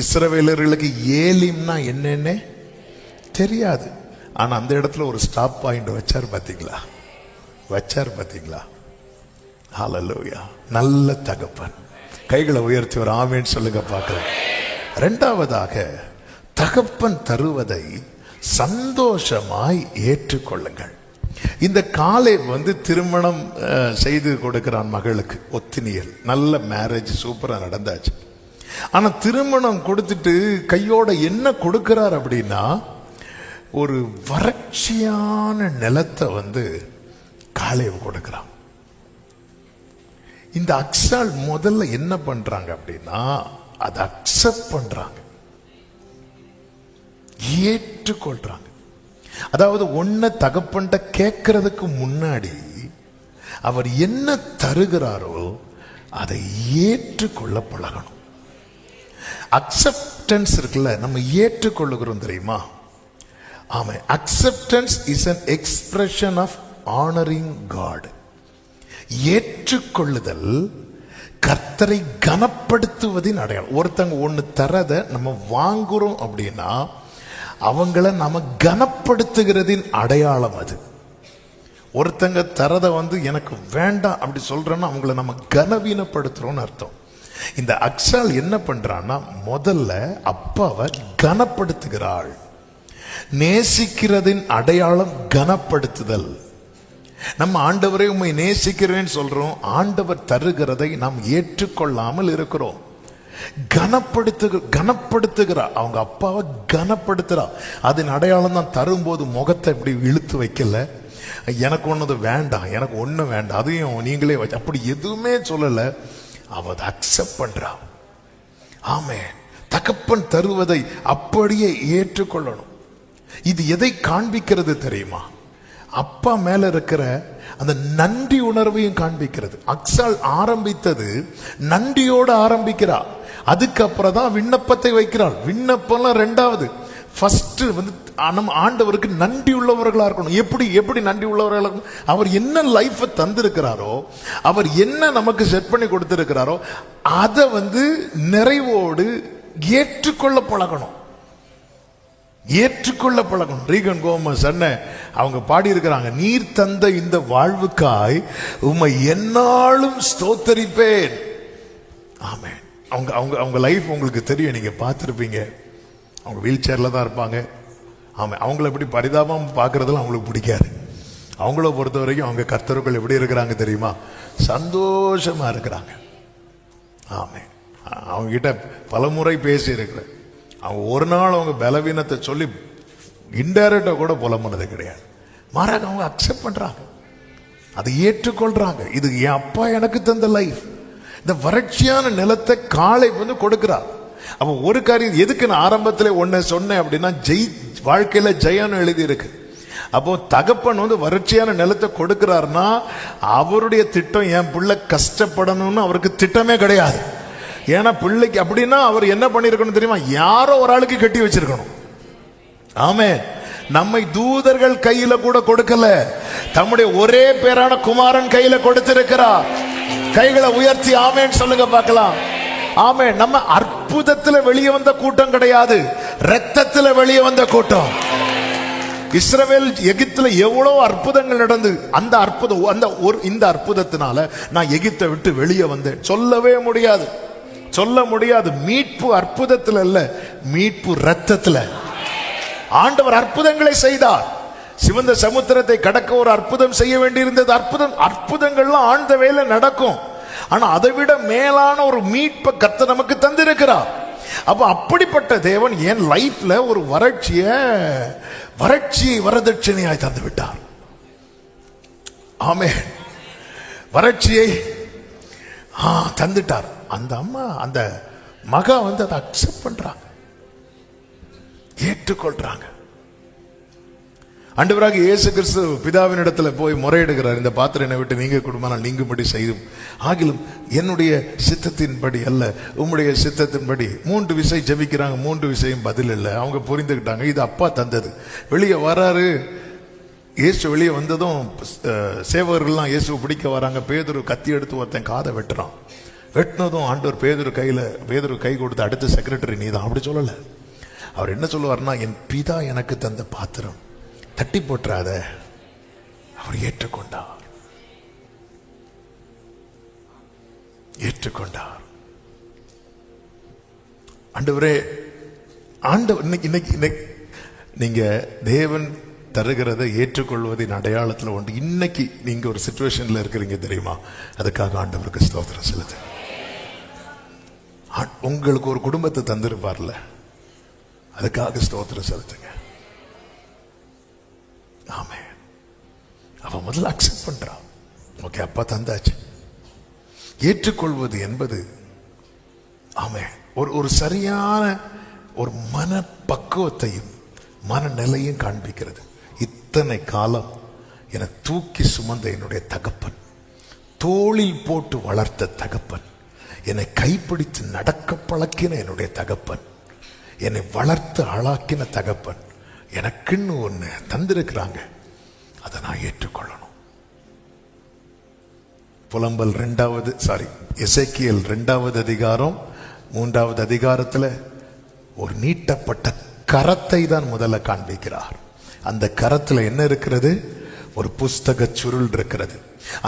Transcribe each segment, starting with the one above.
இஸ்ரவேலர்களுக்கு ஏலிம்னா என்னன்னு தெரியாது. ஆனா அந்த இடத்துல ஒரு ஸ்டாப் பாயிண்ட் வச்சார் பாத்தீங்களா? ஹல்லேலூயா. நல்ல தகப்பன். கைகளை உயர்த்தி ஒரு ஆமென் சொல்லுங்க பார்க்கலாம். இரண்டாவதாக, தகப்பன் தருவதை சந்தோஷமாய் ஏற்றுக்கொள்ளுங்கள். இந்த காலை திருமணம் செய்து கொடுக்கிறான் மகளுக்கு, ஒத்தினியல். நல்ல மேரேஜ், சூப்பரா நடந்தாச்சு. ஆனா திருமணம் கொடுத்துட்டு கையோட என்ன கொடுக்கிறார் அப்படின்னா, ஒரு வறட்சியான நிலத்தை காலையை கொடுக்கிறான். இந்த அக்சால் முதல்ல என்ன பண்றாங்க அப்படின்னா, அதை அக்செப்ட் பண்றாங்க, ஏற்றுக்கொள்றாங்க. அதாவது ஒன்ன தகப்பன்ட்ட கேட்கறதுக்கு முன்னாடி அவர் என்ன தருகிறாரோ அதை ஏற்றுக்கொள்ள பழகணும். அக்செப்டன்ஸ் இருக்குல்ல, நம்ம ஏற்றுக்கொள்ளுகிறோம் தெரியுமா? ஆமா, acceptance is an expression of honoring God. ஏற்றுக்கொள்ளுதல் கர்த்தரை கனப்படுத்துவதின் அடையாளம். ஒருத்தங்க ஒண்ணு தரத நம்ம வாங்குறோம் அப்படின்னா அவங்கள நாம கனப்படுத்துகிறதின் அடையாளம் அது. ஒருத்தங்க தரத எனக்கு வேண்டாம் அப்படி சொல்றோன்னா அவங்கள நம்ம கனவீனப்படுத்துறோம்னு அர்த்தம். இந்த அக்சால் என்ன பண்றான்னா, முதல்ல அப்பாவை கனப்படுத்துகிறாள். நேசிக்கிறதின் அடையாளம் கனப்படுத்துதல். நம்ம ஆண்டவரை உம்மை நேசிக்கிறேன்னு சொல்றோம், ஆண்டவர் தருகிறதை நாம் ஏற்றுக்கொள்ளாமல் இருக்கிறோம். கனப்படுத்துகிறா, அவங்க அப்பாவை கனப்படுத்துறா. அதன் அடையாளம் தான் தரும்போது முகத்தை இப்படி இழுத்து வைக்கல, எனக்கு ஒன்னது வேண்டாம், எனக்கு ஒண்ணு வேண்டாம், அதையும் நீங்களே வச்சு அப்படி எதுவுமே சொல்லல. அவ அக்செப்ட் பண்றா. ஆமே, தகப்பன் தருவதை அப்படியே ஏற்றுக்கொள்ளணும். இது எதை காண்பிக்கிறது தெரியுமா? அப்பா மேல இருக்கிற அந்த நன்றி உணர்வையும் காண்பிக்கிறது. அக்சால் ஆரம்பித்தது நன்றியோடு ஆரம்பிக்கிறா, அதுக்கப்புறம் தான் விண்ணப்பத்தை வைக்கிறாள். விண்ணப்பம் ரெண்டாவது. ஃபர்ஸ்ட் நம்ம ஆண்டவருக்கு நன்றி உள்ளவர்களா இருக்கணும். எப்படி நன்றி உள்ளவர்களா இருக்கணும்? அவர் என்ன லைஃப் தந்திருக்கிறாரோ, அவர் என்ன நமக்கு செட் பண்ணி கொடுத்திருக்கிறாரோ அதை நிறைவோடு ஏற்றுக்கொள்ள பழகணும். ஏற்றுக்கொள்ள பழகணும். ரீகன் கோமஸ் அண்ணன் அவங்க பாடி இருக்கிறாங்க, நீர் தந்த இந்த வாழ்வுக்காய் உம்மை என்னாலும் ஸ்தோத்தரிப்பேன். ஆமென். அவங்க அவங்க அவங்க லைஃப் உங்களுக்கு தெரியும், நீங்க பார்த்துருப்பீங்க. அவங்க வீல் சேர்ல தான் இருப்பாங்க. ஆமாம், அவங்கள எப்படி பரிதாபம் பார்க்கறதுலாம் அவங்களுக்கு பிடிக்காது. அவங்கள பொறுத்த வரைக்கும் அவங்க கர்த்தருக்குள் எப்படி இருக்கிறாங்க தெரியுமா? சந்தோஷமா இருக்கிறாங்க. ஆமாம், அவங்க கிட்ட பலமுறை பேசி இருக்கிறேன். அவங்க ஒரு நாள் அவங்க பலவீனத்தை சொல்லி இன்டைரக்டா கூட புலம்புனது கிடையாது. மாறாக அவங்க அக்செப்ட் பண்றாங்க, அதை ஏற்றுக்கொள்றாங்க. இது என் அப்பா எனக்கு தந்த லைஃப். இந்த வறட்சியான நிலத்தை காலை கொடுக்கிறார். அப்ப ஒரு காரியம், எதுக்கு நான் ஆரம்பத்தில் ஒன்ன சொன்னேன் அப்படின்னா, வாழ்க்கையில ஜெயம்னு எழுதி இருக்கு. அப்போ தகப்பன் வறட்சியான நிலத்தை கொடுக்கிறார்னா அவருடைய திட்டம் என் பிள்ளை கஷ்டப்படணும்னு அவருக்கு திட்டமே கிடையாது. ஏன்னா பிள்ளைக்கு அப்படின்னா அவர் என்ன பண்ணிருக்கணும் தெரியுமா? யாரோ ஒரு ஆளுக்கு கட்டி வச்சிருக்கணும். ஆமென். நம்மை தூதர்கள் கையில கூட கொடுக்கல, தம்முடைய ஒரே பேரான குமாரன் கையில கொடுத்திருக்கிறார். கைகளை உயர்த்தி ஆமென் சொல்லுங்க பார்க்கலாம். ஆமென். நம்ம அற்புதத்துல வெளியே வந்த கூட்டம் கிடையாது, இரத்தத்துல வெளியே வந்த கூட்டம். இஸ்ரவேல் எகிப்துல எவ்வளவு அற்புதங்கள் நடந்து, அந்த அற்புதம் இந்த அற்புதத்தினால நான் எகிப்தை விட்டு வெளியே வந்தேன் சொல்லவே முடியாது, சொல்ல முடியாது. மீட்பு அற்புதத்துல இல்ல, மீட்பு இரத்தத்துல. ஆண்டவர் அற்புதங்களை செய்தார். சிவந்த சமுத்திரத்தை கடக்க ஒரு அற்புதம் செய்ய வேண்டியிருந்தது. அற்புதங்கள்லாம் ஆழ்ந்த வேலை நடக்கும். ஆனா அதை விட மேலான ஒரு மீட்பை கர்த்தர் நமக்கு தந்திருக்கிறார். அப்ப அப்படிப்பட்ட தேவன் என் லைஃப்ல ஒரு வறட்சியை வரதட்சணையாய் தந்து விட்டார். ஆமென். வறட்சியை தந்துட்டார். அந்த அம்மா, அந்த மகா அதை அக்செப்ட் பண்றாங்க, ஏற்றுக்கொள்றாங்க. ஆண்டவராக இயேசு கிறிஸ்து பிதாவின் இடத்துல போய் முறையிடுகிறார், இந்த பாத்திரம் என்னை விட்டு நீங்க குடும்பம் நீங்கும்படி செய்யும், ஆகிலும் என்னுடைய சித்தத்தின்படி அல்ல உம்முடைய சித்தத்தின்படி. 3 விசை ஜெபிக்கிறாங்க, 3 விசையும் பதில் இல்லை. அவங்க புரிந்துக்கிட்டாங்க இது அப்பா தந்தது. வெளியே வராரு, இயேசு வெளியே வந்ததும் சேவகர்கள்லாம் இயேசுவை பிடிக்க வராங்க. பேதுரு கத்தி எடுத்து ஒருத்தன் காதை வெட்டுறான். வெட்டினதும் ஆண்டவர் பேதுரு கை கொடுத்து அடுத்த செக்ரட்டரி நீ தான், அப்படி சொல்லல. அவர் என்ன சொல்லுவார்னா, என் பிதா எனக்கு தந்த பாத்திரம் தட்டி போட்டுறாத. அவர் ஏற்றுக்கொண்டார். ஆண்டவரே, இன்னைக்கு நீங்க தேவன் தருகிறதை ஏற்றுக்கொள்வதின் அடையாளத்தில் ஒன்று. இன்னைக்கு நீங்க ஒரு சிச்சுவேஷன்ல இருக்கிறீங்க தெரியுமா, அதுக்காக ஆண்டவருக்கு ஸ்தோத்திரம் செலுத்து. உங்களுக்கு ஒரு குடும்பத்தை தந்திருப்பார்ல, அதுக்காக ஸ்தோத்திரம் செலுத்துங்க. ஆமென். அவன் முதல்ல அக்செப்ட் பண்றான். ஓகே, அப்பா தந்தாச்சு. ஏற்றுக்கொள்வது என்பது ஆமென் ஒரு சரியான ஒரு மன பக்குவத்தையும் மனநிலையும் காண்பிக்கிறது. இத்தனை காலம் என தூக்கி சுமந்த என்னுடைய தகப்பன், தோளில் போட்டு வளர்த்த தகப்பன், என்னை கைப்பிடித்து நடக்க பழக்கின என்னுடைய தகப்பன், என்னை வளர்த்து ஆளாக்கின தகப்பன் எனக்குன்னு ஒண்ணு தந்திருக்கிறாங்க. அதை நான் ஏற்றுக்கொள்ளணும். புலம்பல் எசேக்கியேல் 2வது அதிகாரம் 3வது அதிகாரத்துல ஒரு நீட்டப்பட்ட கரத்தை தான் முதல்ல காண்பிக்கிறார். அந்த கரத்துல என்ன இருக்கிறது? ஒரு புஸ்தக சுருள் இருக்கிறது.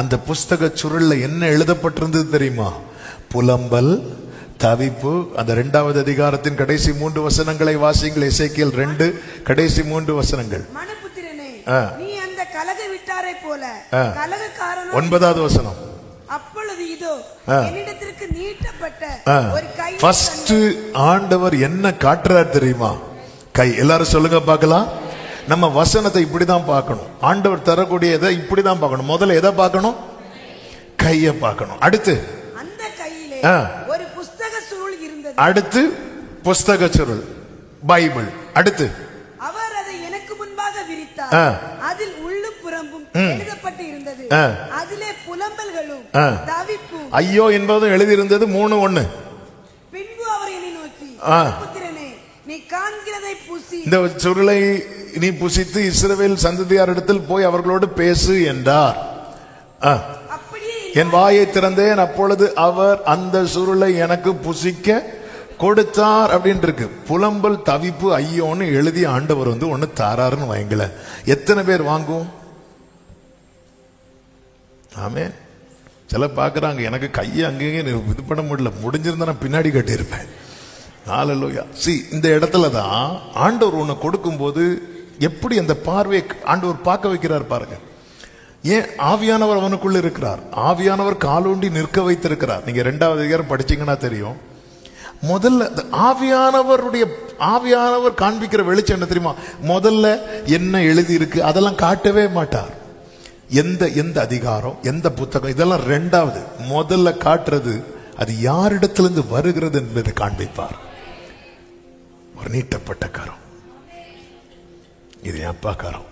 அந்த புஸ்தக சுருள்ல என்ன எழுதப்பட்டிருந்தது தெரியுமா? புலம்பல், தவிப்பு. அந்த 2வது அதிகாரத்தின் கடைசி 3 வசனங்களை வாசியுங்கள். எசேக்கியேல் 2 கடைசி 3 வசனங்கள். மனுபுத்திரனே, நீ அந்த கலக விட்டாரை போல கலகக்காரனோ. 9வது வசனம். அப்பொழுது இதோ என்னிடத்திற்கு நீட்டப்பட்ட ஒரு கை. ஃபர்ஸ்ட் ஆண்டவர் என்ன காட்டுறார் தெரியுமா? கை. எல்லாரும் சொல்லுங்க பார்க்கலாம். நம்ம வசனத்தை இப்படிதான் பார்க்கணும். ஆண்டவர் தரக்கூடியதை இப்படிதான் பார்க்கணும். முதல்ல எதை பார்க்கணும்? கையை பார்க்கணும். அடுத்து அந்த கையிலே ஒரு புஸ்தக சுருள் இருந்தது. அடுத்து புஸ்தக சுருள், பைபிள். அடுத்து அவர் அதை எனக்கு முன்பாக விரித்தார். அதில் உள்ளும் புறம்பும் எழுதப்பட்டு இருந்தது. அதிலே புலம்பல்களும் தவிப்பும் ஐயோ என்பதும் எழுதி இருந்தது. 3:1. பின்பு அவர் என்னை நோக்கி, புத்திரனே, நீ காண்கிறதை புசி. இந்த சுருளை நீ புசித்து இஸ்ரவேல் சந்ததியாரிடத்தில் போய் அவர்களோடு பேசு என்றார். என் வாயை திறந்தேன், அப்பொழுது அவர் அந்த சுருளை எனக்கு புசிக்க கொடுத்தார் அப்படின்னு இருக்கு. புலம்பல், தவிப்பு, ஐயோன்னு எழுதி ஆண்டவர் ஒன்னு தாராருன்னு வைங்கள. எத்தனை பேர் வாங்குவோம்? ஆமென். சில பாக்குறாங்க, எனக்கு கையை அங்கேயே இது பண்ண முடியல, முடிஞ்சிருந்தா நான் பின்னாடி கட்டியிருப்பேன். ஹல்லேலூயா. இந்த இடத்துல தான் ஆண்டவர் ஒண்ணு கொடுக்கும் போது எப்படி அந்த பார்வையை ஆண்டவர் பார்க்க வைக்கிறார் பாருங்க. ஏன்? ஆவியானவர் அவனுக்குள்ள இருக்கிறார். ஆவியானவர் காலூண்டி நிற்க வைத்திருக்கிறார். நீங்க 2வது அதிகாரம் படிச்சீங்கன்னா தெரியும். முதல்ல ஆவியானவர் காண்பிக்கிற வெளிச்சம் என்ன தெரியுமா? முதல்ல என்ன எழுதி இருக்கு அதெல்லாம் காட்டவே மாட்டார். எந்த அதிகாரம், எந்த புத்தகம், இதெல்லாம் 2வது. முதல்ல காட்டுறது அது யாரிடத்திலிருந்து வருகிறது என்பதை காண்பிப்பார். ஒரு நீட்டப்பட்ட கரம், இது என் அப்பா கரம்.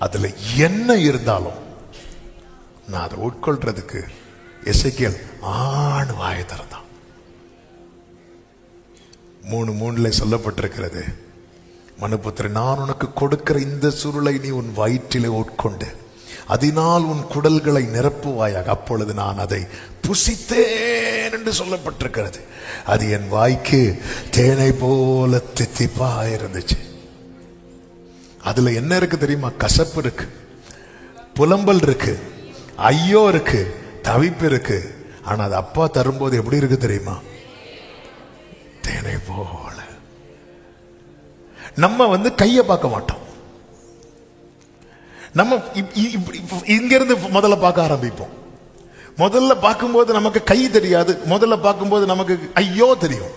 அதுல என்ன இருந்தாலும் நான் அதை உட்கொள்றதுக்கு எசேக்கியேல் ஆண் வாயை திறந்தான். 3:3 சொல்லப்பட்டிருக்கிறது, மனுபுத்திரன், நான் உனக்கு கொடுக்கிற இந்த சுருளை நீ உன் வயிற்றிலே உட்கொண்டு அதனால் உன் குடல்களை நிரப்புவாயாக, அப்பொழுது நான் அதை புசித்தேன் என்று சொல்லப்பட்டிருக்கிறது. அது என் வாய்க்கு தேனை போல தித்திப்பா இருந்துச்சு. அதுல என்ன இருக்கு தெரியுமா? கசப்பு இருக்கு, புலம்பல் இருக்கு, ஐயோ இருக்கு, தவிப்பு இருக்கு. ஆனா அது அப்பா தரும்போது எப்படி இருக்கு தெரியுமா? தேனை போல. நம்ம கையை பார்க்க மாட்டோம். நம்ம இங்கிருந்து முதல்ல பார்க்க ஆரம்பிப்போம். முதல்ல பார்க்கும்போது நமக்கு கை தெரியாது. முதல்ல பார்க்கும்போது நமக்கு ஐயோ தெரியும்.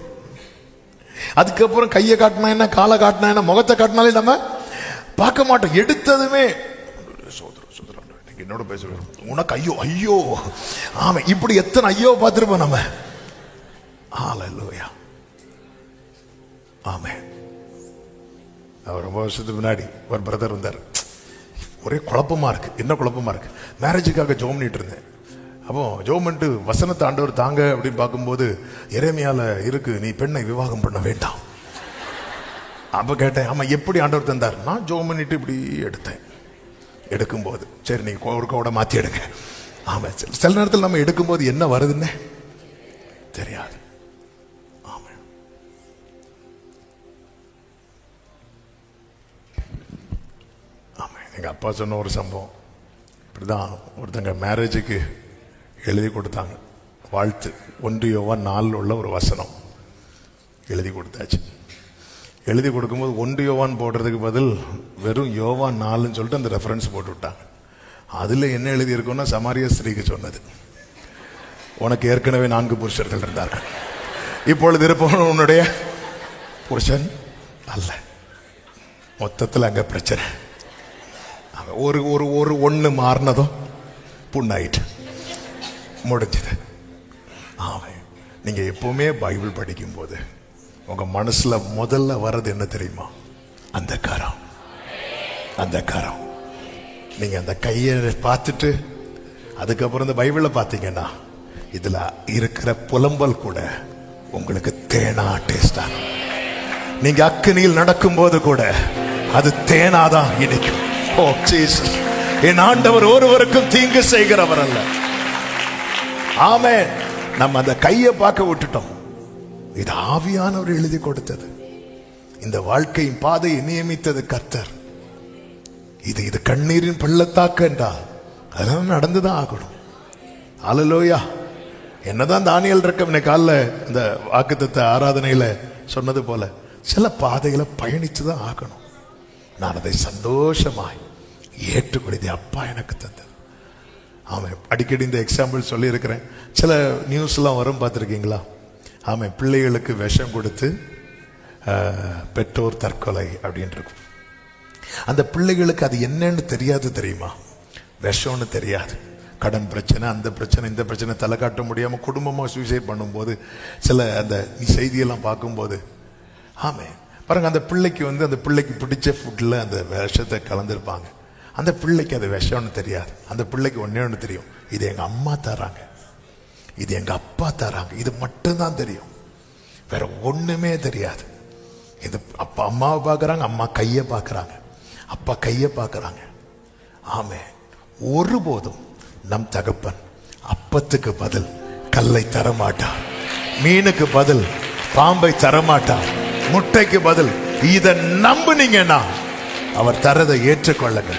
அதுக்கப்புறம் கையை காட்டினா என்ன, காலை காட்டினா என்ன, முகத்தை காட்டினாலே நம்ம பார்க்க மாட்டோம். எடுத்ததுமே என்னோட பேசுறோம், உனக்கு ஐயோ ஐயோ. ஆமா, இப்படி எத்தனை ஐயோ பார்த்திருப்போம் நம்ம. ஹல்லேலூயா. ஆமென். அவர் ரொம்ப வருஷத்துக்கு முன்னாடி ஒரு பிரதர் வந்தார். ஒரே குழப்பமா இருக்கு. என்ன குழப்பமா இருக்கு? மேரேஜுக்காக ஜெபம் பண்ணிட்டு இருந்தேன். அப்போ ஜெபம் பண்ணிட்டு வசனத்தை ஆண்டவர் தாங்க அப்படின்னு பார்க்கும்போது எரேமியால இருக்கு, நீ பெண்ணை விவாகம் பண்ண வேண்டாம். அப்ப கேட்டேன், ஆமா எப்படி ஆண்டவர் தந்தார்? நான் ஜெபம் பண்ணிட்டு இப்படி எடுக்கும்போது சரி நீ ஒரு கோட மாத்தி எடுங்க. ஆமா, சில நேரத்தில் நம்ம எடுக்கும்போது என்ன வருதுன்னு தெரியாது. ஆமென். ஆமென். எங்க அப்பா சொன்ன ஒரு சம்பவம் இப்படிதான். ஒருத்தங்க மேரேஜுக்கு எழுதி கொடுத்தாங்க வாழ்த்து. 1 யோவான் 4 உள்ள ஒரு வசனம் எழுதி கொடுத்தாச்சு. எழுதி கொடுக்கும்போது 1 யோவான் போடுறதுக்கு பதில் வெறும் யோவான் 4ன்னு சொல்லிட்டு அந்த ரெஃபரன்ஸ் போட்டு விட்டாங்க. அதில் என்ன எழுதி இருக்குன்னா, சமாரிய ஸ்திரீக்கு சொன்னது, உனக்கு ஏற்கனவே 4 புருஷர்கள் இருந்தார்கள், இப்பொழுது இருப்பவன் உன்னுடைய புருஷன் அல்ல. மொத்தத்தில் அங்க பிரச்சனை. ஒரு ஒரு ஒரு ஒன்று மாறினதும் புண்ணாயிட்டு முடிஞ்சது. ஆமாம். நீங்க எப்பவுமே பைபிள் படிக்கும் போது உங்க மனசுல முதல்ல வர்றது என்ன தெரியுமா? அந்த கரம். அந்த கரம். நீங்க அந்த கையை பார்த்துட்டு அதுக்கப்புறம் இந்த பைபிளை பார்த்தீங்கன்னா இதுல இருக்கிற புலம்பல் கூட உங்களுக்கு தேனா டேஸ்டா. நீங்க அக்கினியில் நடக்கும் போது கூட அது தேனாதான் இனிக்கும். ஓ ஜீசஸ், என் ஆண்டவர் ஒருவருக்கும் தீங்கு செய்கிறவர் அல்ல. ஆமென். நம்ம அந்த கையை பார்க்க விட்டுட்டோம். இது ஆவியானவர் எழுதி கொடுத்தது. இந்த வாழ்க்கையின் பாதையை நியமித்தது கர்த்தர். இது கண்ணீரின் பள்ளத்தாக்கு என்றால் அதெல்லாம் நடந்துதான் ஆகணும். அல்லேலூயா. என்னதான் தானியேல் ரக்கம் காலைல இந்த வாக்குத்தத்த ஆராதனையில சொன்னது போல சில பாதைகளை பயணிச்சுதான் ஆகணும். நான் அதை சந்தோஷமாய் ஏற்றுக்கொள்ளுது. அப்பா எனக்கு தந்தது. ஆமாம். அடிக்கடி இந்த எக்ஸாம்பிள் சொல்லி இருக்கிறேன். சில நியூஸ்லாம் வரும், பார்த்துருக்கீங்களா? ஆமாம். பிள்ளைகளுக்கு விஷம் கொடுத்து பெற்றோர் தற்கொலை அப்படின்னு இருக்கும். அந்த பிள்ளைகளுக்கு அது என்னன்னு தெரியாது தெரியுமா? விஷம்னு தெரியாது. கடன் பிரச்சனை, அந்த பிரச்சனை, இந்த பிரச்சனை, தலை காட்ட முடியாமல் குடும்பமாக சூசைட் பண்ணும்போது சில அந்த செய்தியெல்லாம் பார்க்கும்போது ஆமாம் பாருங்க, அந்த பிள்ளைக்கு அந்த பிள்ளைக்கு பிடிச்ச ஃபுட்டில் அந்த விஷத்தை கலந்துருப்பாங்க. அந்த பிள்ளைக்கு அது விஷம்னு தெரியாது. அந்த பிள்ளைக்கு ஒன்று தெரியும், இது எங்கள் அம்மா தராங்க, இது எங்கள் அப்பா தராங்க, இது மட்டும்தான் தெரியும். வேற ஒன்றுமே தெரியாது. இது அப்பா அம்மாவை பார்க்குறாங்க, அம்மா கையை பார்க்குறாங்க, அப்பா கையை பார்க்குறாங்க. ஆமே. ஒருபோதும் நம் தகப்பன் அப்பத்துக்கு பதில் கல்லை தரமாட்டார், மீனுக்கு பதில் பாம்பை தரமாட்டார், முட்டைக்கு பதில் இதை நம்புனீங்கன்னா அவர் தரதை ஏற்றுக்கொள்ளுங்க.